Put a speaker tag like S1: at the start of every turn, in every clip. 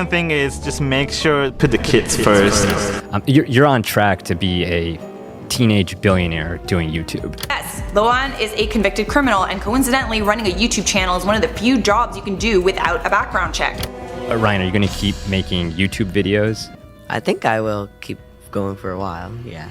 S1: thing is just make sure put the kids first.
S2: You're on track to be a teenage billionaire doing YouTube.
S3: Yes, Loan is a convicted criminal, and coincidentally, running a YouTube channel is one of the few jobs you can do without a background check.
S2: Ryan, are you going to keep making YouTube videos?
S4: I think I will keep going for a while, yeah.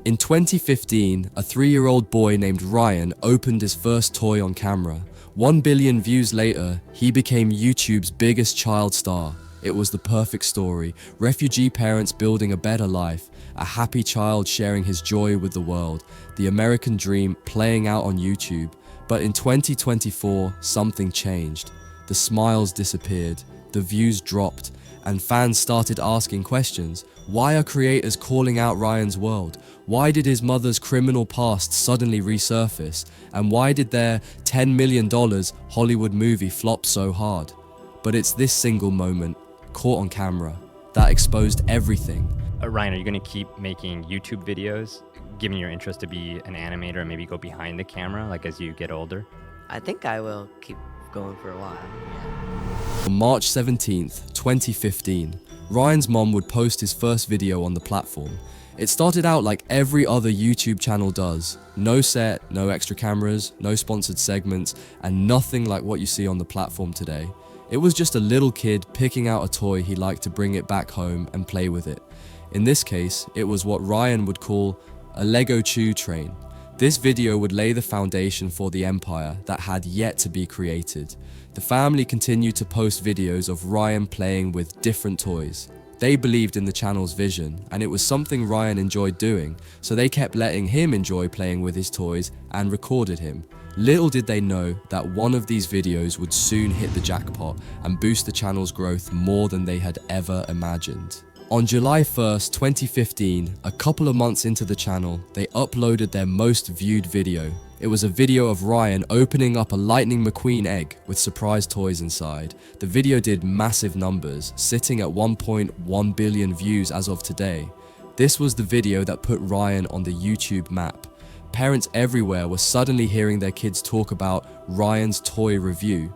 S5: In 2015, a 3-year-old boy named Ryan opened his first toy on camera. 1 billion views later, he became YouTube's biggest child star. It was the perfect story. Refugee parents building a better life. A happy child sharing his joy with the world. The American dream playing out on YouTube. But in 2024, something changed. The smiles disappeared. The views dropped. And fans started asking questions. Why are creators calling out Ryan's world? Why did his mother's criminal past suddenly resurface? And why did their $10 million Hollywood movie flop so hard? But it's this single moment, caught on camera, that exposed everything.
S2: Ryan, are you going to keep making YouTube videos, given your interest to be an animator and maybe go behind the camera, like as you get older?
S4: I think I will keep going for a while, yeah.
S5: On March 17th, 2015, Ryan's mom would post his first video on the platform. It started out like every other YouTube channel does. No set, no extra cameras, no sponsored segments, and nothing like what you see on the platform today. It was just a little kid picking out a toy he liked to bring it back home and play with it. In this case, it was what Ryan would call a Lego chew train. This video would lay the foundation for the empire that had yet to be created. The family continued to post videos of Ryan playing with different toys. They believed in the channel's vision, and it was something Ryan enjoyed doing, so they kept letting him enjoy playing with his toys and recorded him. Little did they know that one of these videos would soon hit the jackpot and boost the channel's growth more than they had ever imagined. On July 1st, 2015, a couple of months into the channel, they uploaded their most viewed video. It was a video of Ryan opening up a Lightning McQueen egg with surprise toys inside. The video did massive numbers, sitting at 1.1 billion views as of today. This was the video that put Ryan on the YouTube map. Parents everywhere were suddenly hearing their kids talk about Ryan's toy review.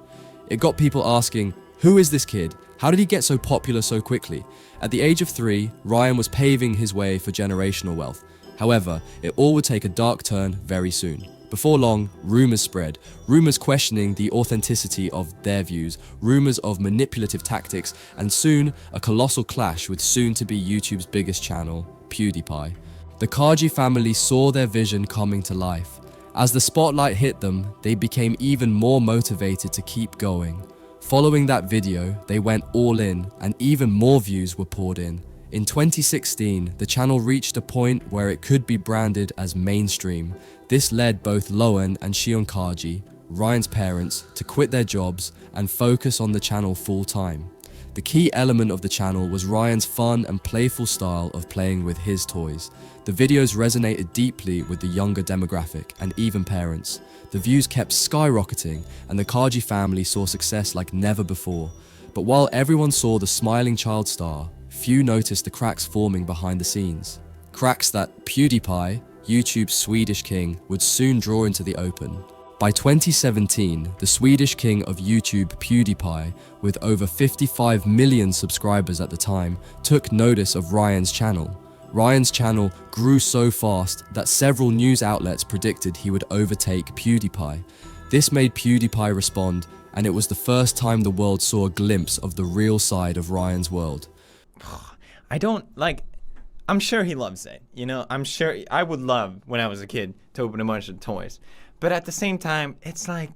S5: It got people asking, who is this kid? How did he get so popular so quickly? At the age of 3, Ryan was paving his way for generational wealth. However, it all would take a dark turn very soon. Before long, rumors spread. Rumors questioning the authenticity of their views, rumors of manipulative tactics, and soon a colossal clash with soon-to-be YouTube's biggest channel, PewDiePie. The Kaji family saw their vision coming to life. As the spotlight hit them, they became even more motivated to keep going. Following that video, they went all in, and even more views were poured in. In 2016, the channel reached a point where it could be branded as mainstream. This led both Loan and Shion Kaji, Ryan's parents, to quit their jobs and focus on the channel full-time. The key element of the channel was Ryan's fun and playful style of playing with his toys. The videos resonated deeply with the younger demographic and even parents. The views kept skyrocketing, and the Kaji family saw success like never before. But while everyone saw the smiling child star, few noticed the cracks forming behind the scenes. Cracks that PewDiePie, YouTube's Swedish king, would soon draw into the open. By 2017, the Swedish king of YouTube, PewDiePie, with over 55 million subscribers at the time, took notice of Ryan's channel. Ryan's channel grew so fast that several news outlets predicted he would overtake PewDiePie. This made PewDiePie respond, and it was the first time the world saw a glimpse of the real side of Ryan's world.
S6: I'm sure he loves it, you know, I'm sure I would love, when I was a kid, to open a bunch of toys. But at the same time, it's like,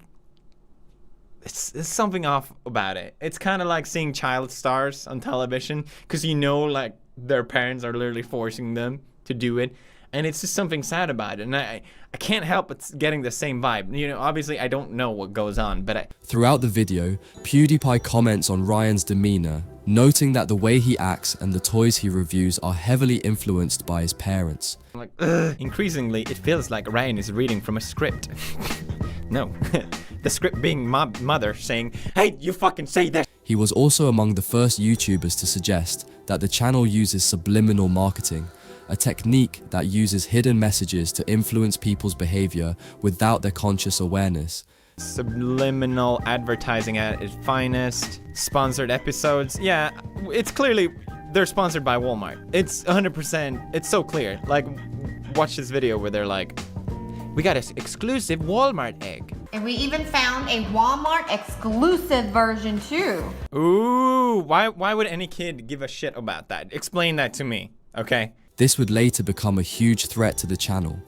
S6: it's something off about it. It's kind of like seeing child stars on television, because you know, like, their parents are literally forcing them to do it. And it's just something sad about it. And I can't help but getting the same vibe. You know, obviously I don't know what goes on, but
S5: Throughout the video, PewDiePie comments on Ryan's demeanor, noting that the way he acts and the toys he reviews are heavily influenced by his parents.
S6: I'm like, ugh. Increasingly, it feels like Ryan is reading from a script. No, the script being my mother saying, hey, you fucking say that.
S5: He was also among the first YouTubers to suggest that the channel uses subliminal marketing, a technique that uses hidden messages to influence people's behavior without their conscious awareness.
S6: Subliminal advertising at its finest. Sponsored episodes. Yeah, it's clearly they're sponsored by Walmart. It's 100%. It's so clear. Like, watch this video where they're like, we got an exclusive Walmart egg.
S7: And we even found a Walmart exclusive version too.
S6: Ooh, why would any kid give a shit about that? Explain that to me, okay?
S5: This would later become a huge threat to the channel.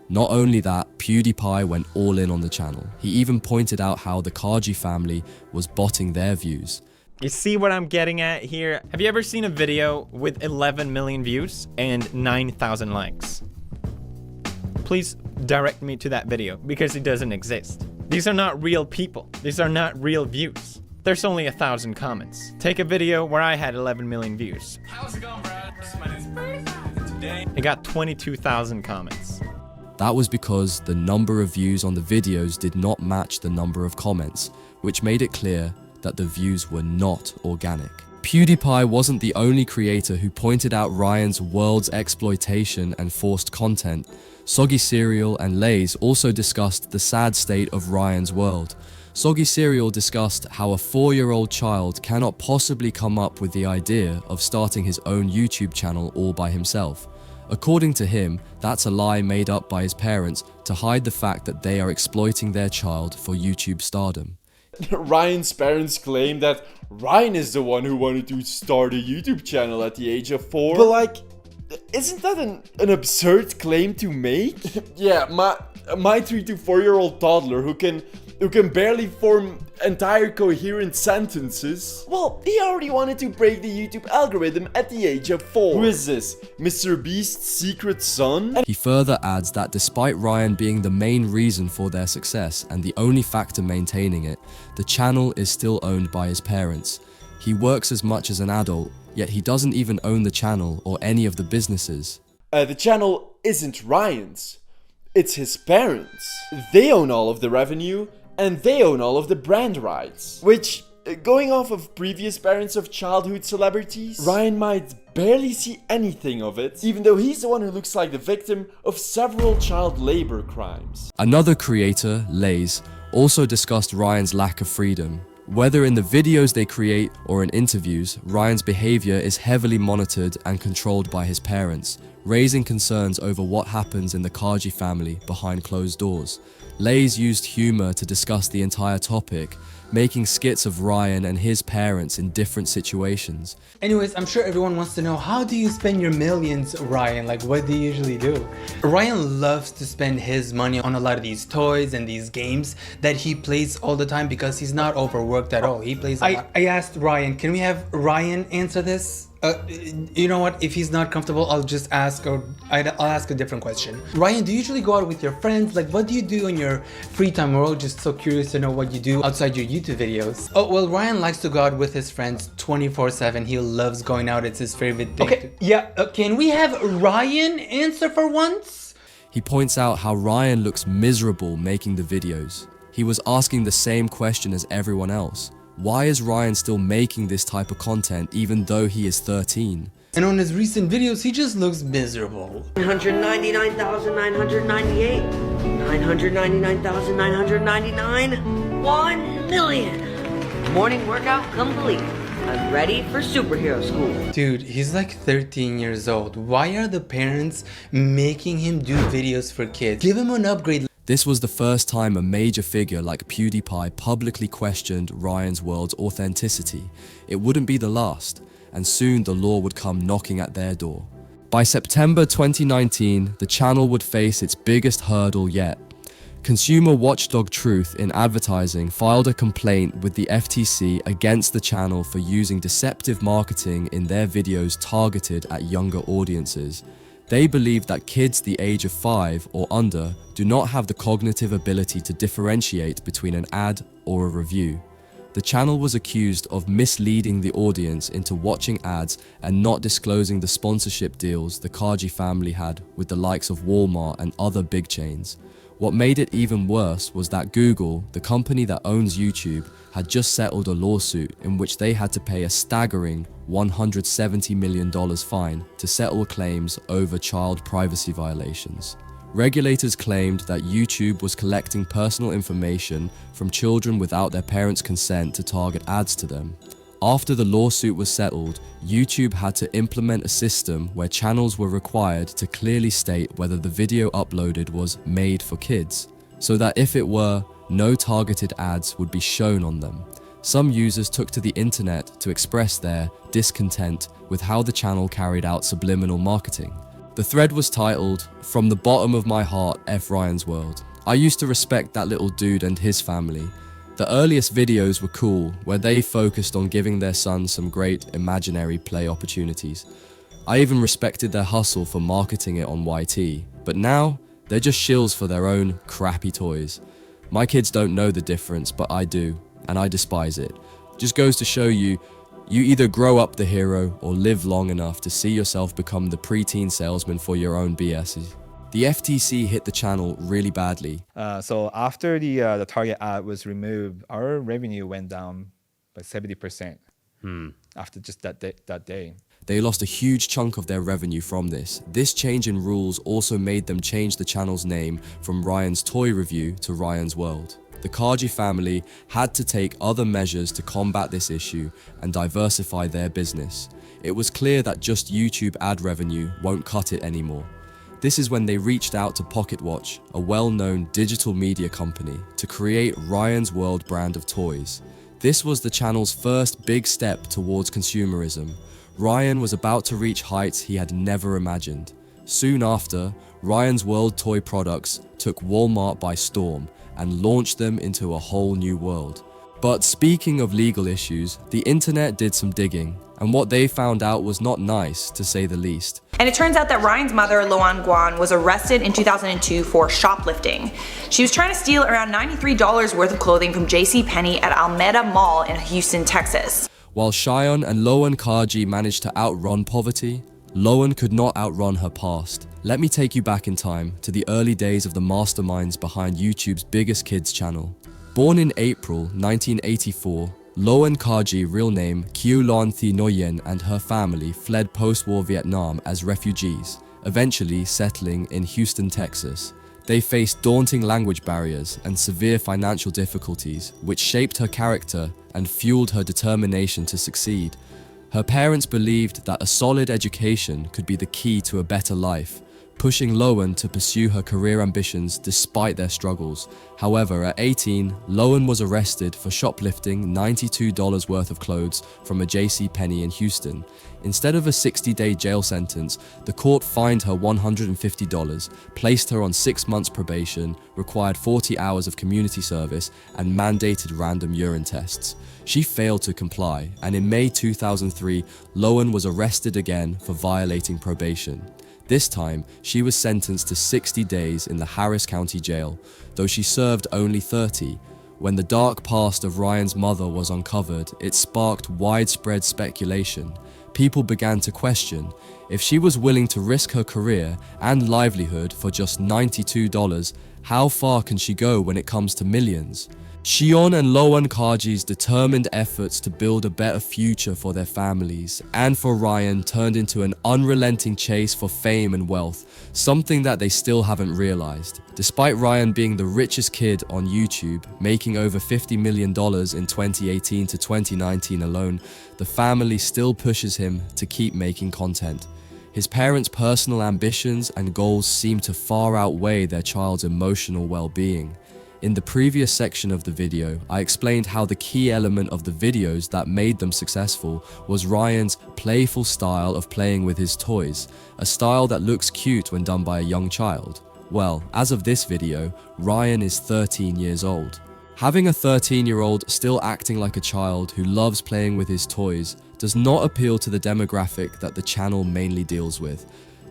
S5: Not only that, PewDiePie went all in on the channel. He even pointed out how the Kaji family was botting their views.
S6: You see what I'm getting at here? Have you ever seen a video with 11 million views and 9,000 likes? Please direct me to that video because it doesn't exist. These are not real people. These are not real views. There's only 1,000 comments. Take a video where I had 11 million views.
S8: How's it going, Brad? My name's Brad. Today,
S6: It got 22,000 comments.
S5: That was because the number of views on the videos did not match the number of comments, which made it clear that the views were not organic. PewDiePie wasn't the only creator who pointed out Ryan's world's exploitation and forced content. Soggy Cereal and Lay's also discussed the sad state of Ryan's world. Soggy Cereal discussed how a 4-year-old child cannot possibly come up with the idea of starting his own YouTube channel all by himself. According to him, that's a lie made up by his parents to hide the fact that they are exploiting their child for YouTube stardom.
S9: Ryan's parents claim that Ryan is the one who wanted to start a YouTube channel at the age of 4. But like, isn't that an absurd claim to make? Yeah, my 3 to 4-year-old toddler who can barely form entire coherent sentences. Well, he already wanted to break the YouTube algorithm at the age of 4. Who is this? Mr. Beast's secret son?
S5: He further adds that despite Ryan being the main reason for their success and the only factor maintaining it, the channel is still owned by his parents. He works as much as an adult, yet he doesn't even own the channel or any of the businesses.
S9: The channel isn't Ryan's. It's his parents. They own all of the revenue, and they own all of the brand rights. Which, going off of previous parents of childhood celebrities, Ryan might barely see anything of it, even though he's the one who looks like the victim of several child labor crimes.
S5: Another creator, Lay's, also discussed Ryan's lack of freedom. Whether in the videos they create or in interviews, Ryan's behavior is heavily monitored and controlled by his parents, raising concerns over what happens in the Kaji family behind closed doors. Lay's used humor to discuss the entire topic, making skits of Ryan and his parents in different situations.
S10: Anyways, I'm sure everyone wants to know, how do you spend your millions, Ryan? Like, what do you usually do? Ryan loves to spend his money on a lot of these toys and these games that he plays all the time because he's not overworked at all. He plays a lot. I asked Ryan, can we have Ryan answer this? You know what, if he's not comfortable, I'll just ask, or I'll ask a different question. Ryan, do you usually go out with your friends? Like, what do you do in your free time? We're all just so curious to know what you do outside your YouTube videos. Oh, well, Ryan likes to go out with his friends 24/7. He loves going out. It's his favorite thing. Okay, yeah, can we have Ryan answer for once?
S5: He points out how Ryan looks miserable making the videos. He was asking the same question as everyone else. Why is Ryan still making this type of content even though he is 13?
S10: And on his recent videos, he just looks miserable.
S4: 999,998, 999,999, 1 million. Morning workout complete. I'm ready for superhero school.
S10: Dude, he's like 13 years old. Why are the parents making him do videos for kids? Give him an upgrade.
S5: This was the first time a major figure like PewDiePie publicly questioned Ryan's world's authenticity. It wouldn't be the last, and soon the law would come knocking at their door. By September 2019, the channel would face its biggest hurdle yet. Consumer watchdog Truth in Advertising filed a complaint with the FTC against the channel for using deceptive marketing in their videos targeted at younger audiences. They believe that kids the age of 5 or under do not have the cognitive ability to differentiate between an ad or a review. The channel was accused of misleading the audience into watching ads and not disclosing the sponsorship deals the Kaji family had with the likes of Walmart and other big chains. What made it even worse was that Google, the company that owns YouTube, had just settled a lawsuit in which they had to pay a staggering $170 million fine to settle claims over child privacy violations. Regulators claimed that YouTube was collecting personal information from children without their parents' consent to target ads to them. After the lawsuit was settled, YouTube had to implement a system where channels were required to clearly state whether the video uploaded was made for kids, so that if it were, no targeted ads would be shown on them. Some users took to the internet to express their discontent with how the channel carried out subliminal marketing. The thread was titled, "From the bottom of my heart, F Ryan's World. I used to respect that little dude and his family. The earliest videos were cool, where they focused on giving their son some great imaginary play opportunities. I even respected their hustle for marketing it on YT, but now they're just shills for their own crappy toys. My kids don't know the difference, but I do, and I despise it. Just goes to show you, you either grow up the hero or live long enough to see yourself become the preteen salesman for your own BS's." The FTC hit the channel really badly.
S11: So after the target ad was removed, our revenue went down by 70% after just that day.
S5: They lost a huge chunk of their revenue from this. This change in rules also made them change the channel's name from Ryan's Toy Review to Ryan's World. The Kaji family had to take other measures to combat this issue and diversify their business. It was clear that just YouTube ad revenue won't cut it anymore. This is when they reached out to Pocket Watch, a well-known digital media company, to create Ryan's World brand of toys. This was the channel's first big step towards consumerism. Ryan was about to reach heights he had never imagined. Soon after, Ryan's World toy products took Walmart by storm and launched them into a whole new world. But speaking of legal issues, the internet did some digging, and what they found out was not nice, to say the least.
S3: And it turns out that Ryan's mother, Loan Guan, was arrested in 2002 for shoplifting. She was trying to steal around $93 worth of clothing from JCPenney at Alameda Mall in Houston, Texas.
S5: While Cheyenne and Loan Kaji managed to outrun poverty, Loan could not outrun her past. Let me take you back in time to the early days of the masterminds behind YouTube's biggest kids channel. Born in April 1984, Loan Kaji, real name Kiulon Thi Nguyen, and her family fled post-war Vietnam as refugees, eventually settling in Houston, Texas. They faced daunting language barriers and severe financial difficulties, which shaped her character and fueled her determination to succeed. Her parents believed that a solid education could be the key to a better life, pushing Loan to pursue her career ambitions despite their struggles. However, at 18, Loan was arrested for shoplifting $92 worth of clothes from a JCPenney in Houston. Instead of a 60-day jail sentence, the court fined her $150, placed her on 6 months probation, required 40 hours of community service, and mandated random urine tests. She failed to comply, and in May 2003, Loan was arrested again for violating probation. This time, she was sentenced to 60 days in the Harris County Jail, though she served only 30. When the dark past of Ryan's mother was uncovered, it sparked widespread speculation. People began to question, if she was willing to risk her career and livelihood for just $92, how far can she go when it comes to millions? Shion and Loan Kaji's determined efforts to build a better future for their families and for Ryan turned into an unrelenting chase for fame and wealth, something that they still haven't realized. Despite Ryan being the richest kid on YouTube, making over $50 million in 2018 to 2019 alone, the family still pushes him to keep making content. His parents' personal ambitions and goals seem to far outweigh their child's emotional well-being. In the previous section of the video, I explained how the key element of the videos that made them successful was Ryan's playful style of playing with his toys, a style that looks cute when done by a young child. Well, as of this video, Ryan is 13 years old. Having a 13-year-old still acting like a child who loves playing with his toys does not appeal to the demographic that the channel mainly deals with.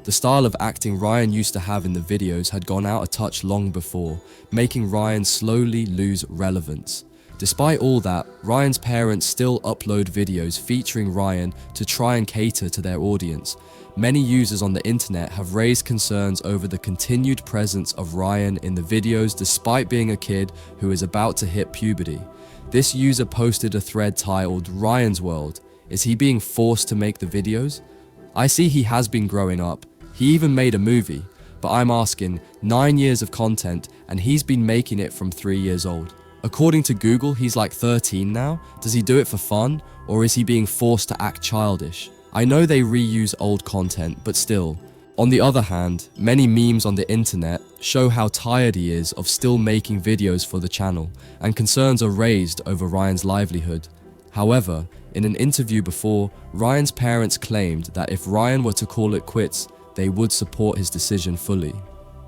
S5: The style of acting Ryan used to have in the videos had gone out of touch long before, making Ryan slowly lose relevance. Despite all that, Ryan's parents still upload videos featuring Ryan to try and cater to their audience. Many users on the internet have raised concerns over the continued presence of Ryan in the videos despite being a kid who is about to hit puberty. This user posted a thread titled, "Ryan's World. Is he being forced to make the videos? I see he has been growing up. He even made a movie. But I'm asking, 9 years of content, and he's been making it from 3 years old. According to Google, he's like 13 now. Does he do it for fun, or is he being forced to act childish? I know they reuse old content, but still. On the other hand, many memes on the internet show how tired he is of still making videos for the channel, and concerns are raised over Ryan's livelihood. However, in an interview before, Ryan's parents claimed that if Ryan were to call it quits, they would support his decision fully.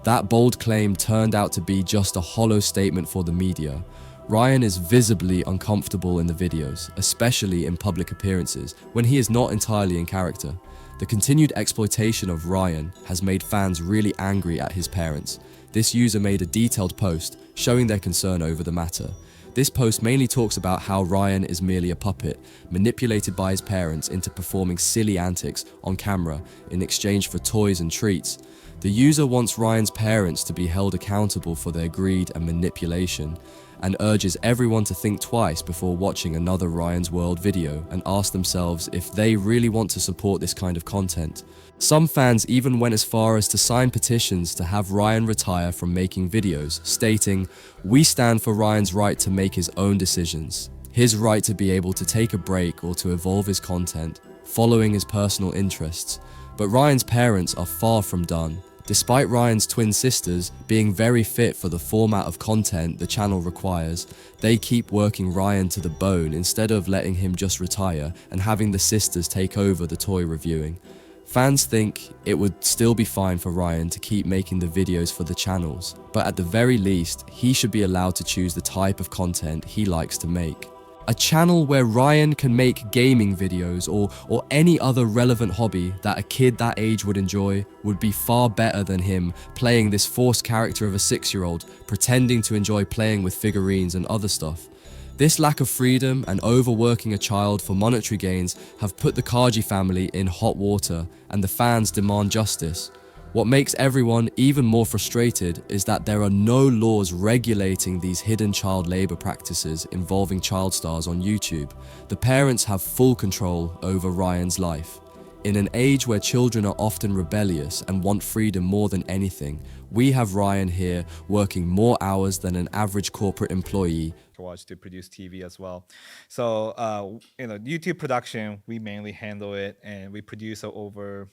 S5: That bold claim turned out to be just a hollow statement for the media. Ryan is visibly uncomfortable in the videos, especially in public appearances, when he is not entirely in character. The continued exploitation of Ryan has made fans really angry at his parents. This user made a detailed post showing their concern over the matter. This post mainly talks about how Ryan is merely a puppet, manipulated by his parents into performing silly antics on camera in exchange for toys and treats. The user wants Ryan's parents to be held accountable for their greed and manipulation, and urges everyone to think twice before watching another Ryan's World video and ask themselves if they really want to support this kind of content. Some fans even went as far as to sign petitions to have Ryan retire from making videos, stating, "We stand for Ryan's right to make his own decisions, his right to be able to take a break or to evolve his content, following his personal interests." But Ryan's parents are far from done. Despite Ryan's twin sisters being very fit for the format of content the channel requires, they keep working Ryan to the bone instead of letting him just retire and having the sisters take over the toy reviewing. Fans think it would still be fine for Ryan to keep making the videos for the channels, but at the very least, he should be allowed to choose the type of content he likes to make. A channel where Ryan can make gaming videos or any other relevant hobby that a kid that age would enjoy would be far better than him playing this forced character of a 6-year-old, pretending to enjoy playing with figurines and other stuff. This lack of freedom and overworking a child for monetary gains have put the Kaji family in hot water, and the fans demand justice. What makes everyone even more frustrated is that there are no laws regulating these hidden child labor practices involving child stars on YouTube. The parents have full control over Ryan's life. In an age where children are often rebellious and want freedom more than anything, we have Ryan here working more hours than an average corporate employee.
S11: To produce TV as well. So, YouTube production, we mainly handle it, and we produce over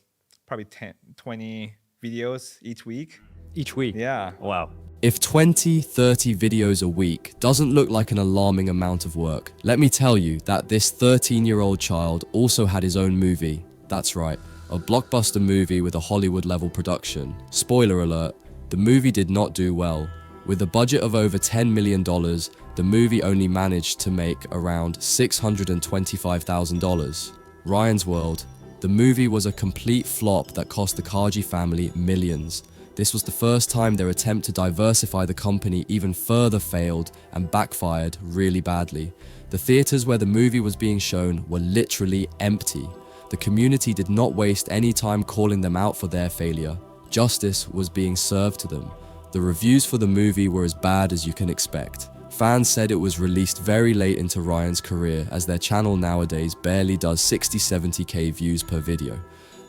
S11: probably 20 videos each week.
S2: Each week?
S11: Yeah.
S2: Wow.
S5: If 20-30 videos a week doesn't look like an alarming amount of work, let me tell you that this 13-year-old child also had his own movie. That's right, a blockbuster movie with a Hollywood-level production. Spoiler alert, the movie did not do well. With a budget of over $10 million, the movie only managed to make around $625,000. Ryan's World. The movie was a complete flop that cost the Kaji family millions. This was the first time their attempt to diversify the company even further failed and backfired really badly. The theaters where the movie was being shown were literally empty. The community did not waste any time calling them out for their failure. Justice was being served to them. The reviews for the movie were as bad as you can expect. Fans said it was released very late into Ryan's career, as their channel nowadays barely does 60-70k views per video.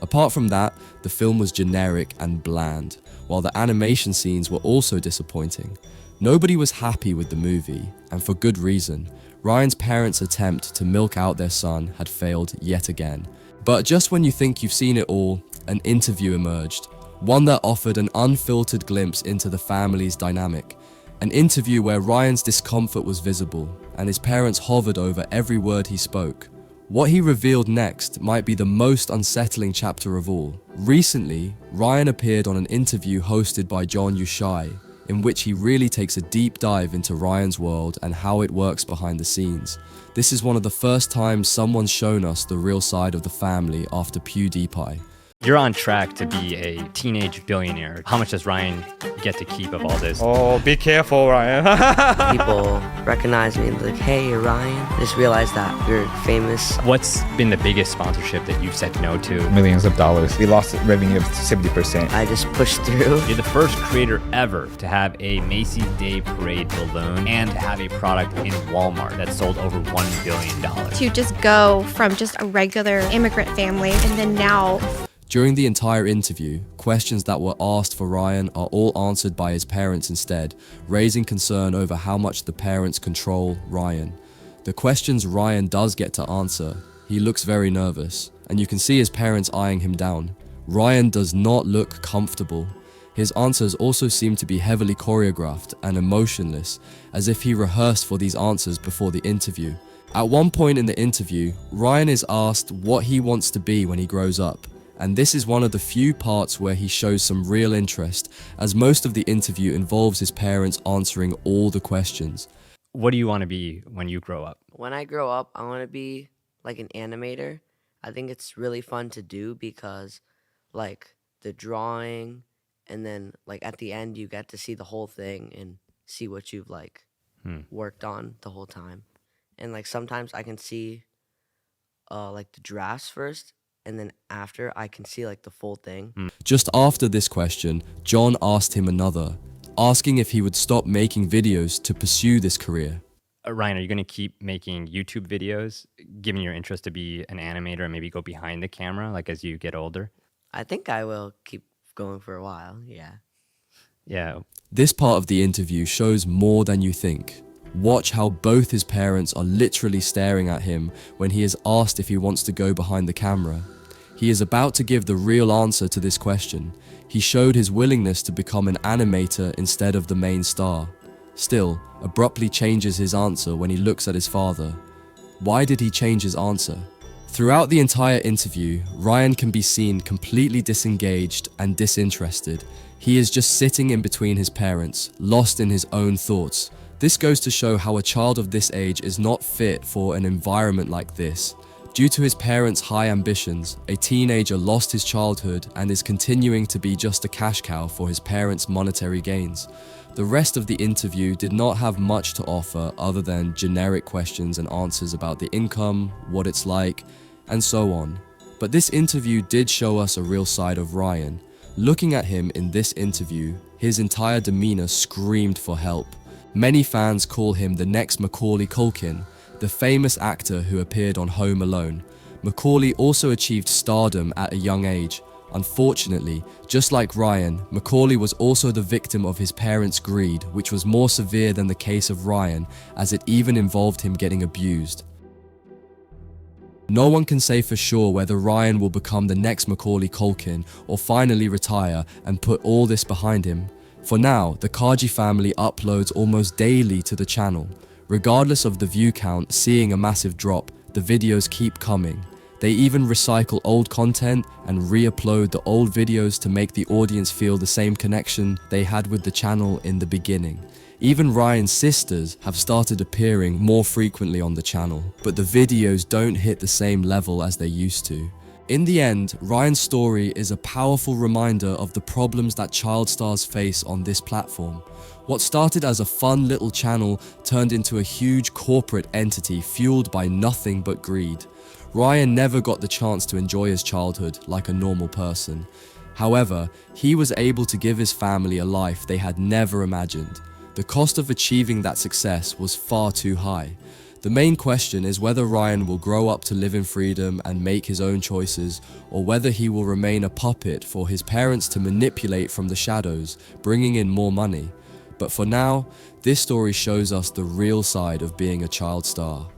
S5: Apart from that, the film was generic and bland, while the animation scenes were also disappointing. Nobody was happy with the movie, and for good reason. Ryan's parents' attempt to milk out their son had failed yet again. But just when you think you've seen it all, an interview emerged, one that offered an unfiltered glimpse into the family's dynamic. An interview where Ryan's discomfort was visible, and his parents hovered over every word he spoke. What he revealed next might be the most unsettling chapter of all. Recently, Ryan appeared on an interview hosted by John Yushai, in which he really takes a deep dive into Ryan's world and how it works behind the scenes. This is one of the first times someone's shown us the real side of the family after PewDiePie.
S2: You're on track to be a teenage billionaire. How much does Ryan get to keep of all this?
S11: Oh, be careful, Ryan.
S4: People recognize me and like, hey, Ryan. I just realized that you're famous.
S2: What's been the biggest sponsorship that you've said no to?
S11: Millions of dollars. We lost revenue of 70%.
S4: I just pushed through.
S2: You're the first creator ever to have a Macy's Day Parade balloon and to have a product in Walmart that sold over $1 billion.
S12: To just go from just a regular immigrant family and then now
S5: During the entire interview, questions that were asked for Ryan are all answered by his parents instead, raising concern over how much the parents control Ryan. The questions Ryan does get to answer, he looks very nervous, and you can see his parents eyeing him down. Ryan does not look comfortable. His answers also seem to be heavily choreographed and emotionless, as if he rehearsed for these answers before the interview. At one point in the interview, Ryan is asked what he wants to be when he grows up. And this is one of the few parts where he shows some real interest, as most of the interview involves his parents answering all the questions.
S2: What do you want to be when you grow up?
S4: When I grow up, I want to be like an animator. I think it's really fun to do because like the drawing and then like at the end you get to see the whole thing and see what you've like worked on the whole time. And like sometimes I can see like the drafts first, and then after I can see like the full thing.
S5: Just after this question, John asked him another, asking if he would stop making videos to pursue this career.
S2: Ryan, are you going to keep making YouTube videos, given your interest to be an animator and maybe go behind the camera, like as you get older?
S4: I think I will keep going for a while, yeah.
S2: Yeah.
S5: This part of the interview shows more than you think. Watch how both his parents are literally staring at him when he is asked if he wants to go behind the camera. He is about to give the real answer to this question. He showed his willingness to become an animator instead of the main star. Still, abruptly changes his answer when he looks at his father. Why did he change his answer? Throughout the entire interview, Ryan can be seen completely disengaged and disinterested. He is just sitting in between his parents, lost in his own thoughts. This goes to show how a child of this age is not fit for an environment like this. Due to his parents' high ambitions, a teenager lost his childhood and is continuing to be just a cash cow for his parents' monetary gains. The rest of the interview did not have much to offer other than generic questions and answers about the income, what it's like, and so on. But this interview did show us a real side of Ryan. Looking at him in this interview, his entire demeanor screamed for help. Many fans call him the next Macaulay Culkin, the famous actor who appeared on Home Alone. Macaulay also achieved stardom at a young age. Unfortunately, just like Ryan, Macaulay was also the victim of his parents' greed, which was more severe than the case of Ryan, as it even involved him getting abused. No one can say for sure whether Ryan will become the next Macaulay Culkin or finally retire and put all this behind him. For now, the Kaji family uploads almost daily to the channel. Regardless of the view count seeing a massive drop, the videos keep coming. They even recycle old content and re-upload the old videos to make the audience feel the same connection they had with the channel in the beginning. Even Ryan's sisters have started appearing more frequently on the channel, but the videos don't hit the same level as they used to. In the end, Ryan's story is a powerful reminder of the problems that child stars face on this platform. What started as a fun little channel turned into a huge corporate entity fueled by nothing but greed. Ryan never got the chance to enjoy his childhood like a normal person. However, he was able to give his family a life they had never imagined. The cost of achieving that success was far too high. The main question is whether Ryan will grow up to live in freedom and make his own choices, or whether he will remain a puppet for his parents to manipulate from the shadows, bringing in more money. But for now, this story shows us the real side of being a child star.